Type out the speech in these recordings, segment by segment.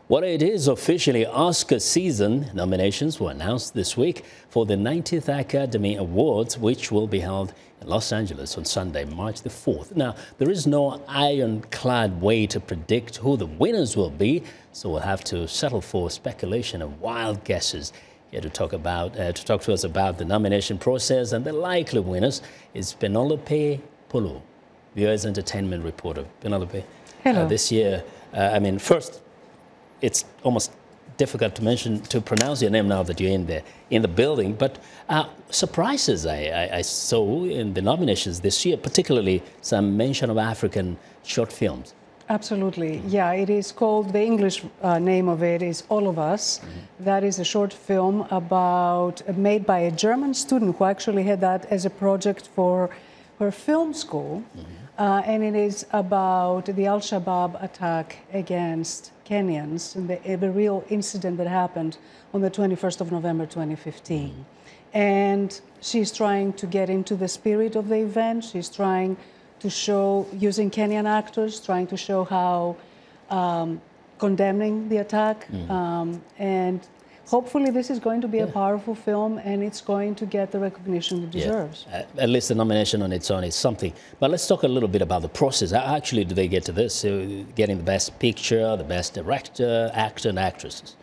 Well, it is officially Oscar season. Nominations were announced this week for the 90th Academy Awards, which will be held in Los Angeles on Sunday, March the 4th. Now, there is no ironclad way to predict who the winners will be, so we'll have to settle for speculation and wild guesses. Here to talk to us about the nomination process and the likely winners is Penelope Poulou, VOA Entertainment reporter. Penelope, hello. This year, first, it's almost difficult to pronounce your name now that you're in the building. But surprises I saw in the nominations this year, particularly some mention of African short films. Absolutely, yeah. It is called, the English name of it is All of Us. Mm-hmm. That is a short film made by a German student who actually had that as a project for her film school. Mm-hmm. And it is about the Al-Shabaab attack against Kenyans and the real incident that happened on the 21st of November 2015. Mm-hmm. And she's trying to get into the spirit of the event. She's trying to show, using Kenyan actors, trying to show how condemning the attack. Mm-hmm. And hopefully this is going to be a powerful film, and it's going to get the recognition it deserves. At least the nomination on its own is something. But let's talk a little bit about the process. How actually do they get to this? Getting the best picture, the best director, actor and actresses?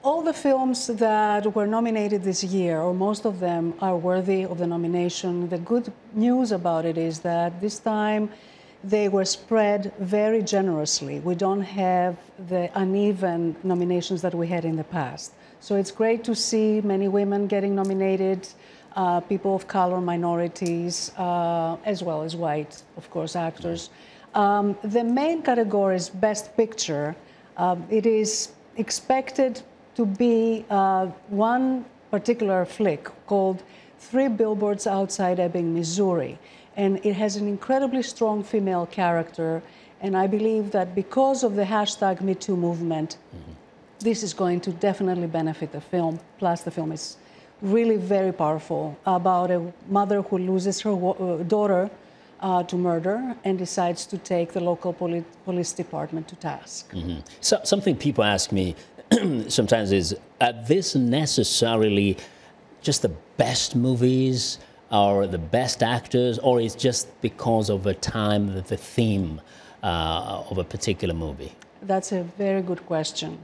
All the films that were nominated this year, or most of them, are worthy of the nomination. The good news about it is that this time they were spread very generously. We don't have the uneven nominations that we had in the past. So it's great to see many women getting nominated, people of color, minorities, as well as white, of course, actors. The main category is Best Picture. It is expected to be one particular flick called 3 Billboards Outside Ebbing, Missouri. And it has an incredibly strong female character. And I believe that because of the hashtag #MeToo movement, this is going to definitely benefit the film. Plus, the film is really very powerful about a mother who loses her daughter to murder and decides to take the local police department to task. Mm-hmm. So, something people ask me sometimes is, are this necessarily just the best movies or the best actors, or is just because of the time, the theme of a particular movie? That's a very good question.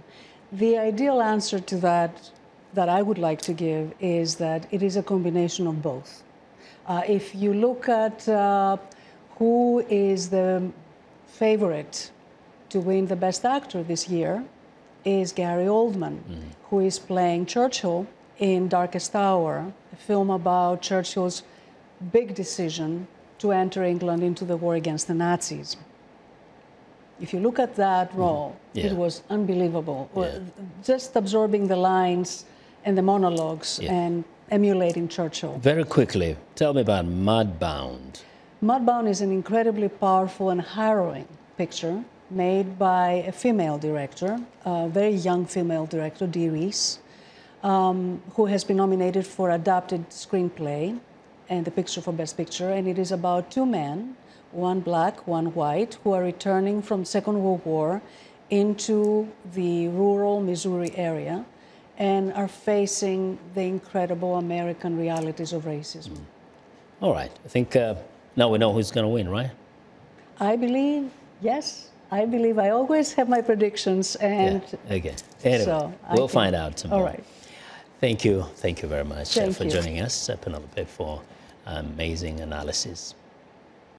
The ideal answer to that I would like to give is that it is a combination of both. If you look at who is the favorite to win the Best Actor this year, is Gary Oldman, who is playing Churchill in Darkest Hour, a film about Churchill's big decision to enter England into the war against the Nazis. If you look at that role, it was unbelievable. Just absorbing the lines and the monologues and emulating Churchill. Very quickly, tell me about Mudbound. Mudbound is an incredibly powerful and harrowing picture made by a female director, a very young female director, Dee Reese, who has been nominated for adapted screenplay and the picture for Best Picture. And it is about 2 men, one black, one white, who are returning from Second World War into the rural Missouri area and are facing the incredible American realities of racism. All right. I think now we know who's going to win, right? I believe, yes. I believe I always have my predictions. And okay. Anyway, so we'll find out tomorrow. All right. Thank you. Thank you very much for you. joining us, Penelope, for amazing analysis.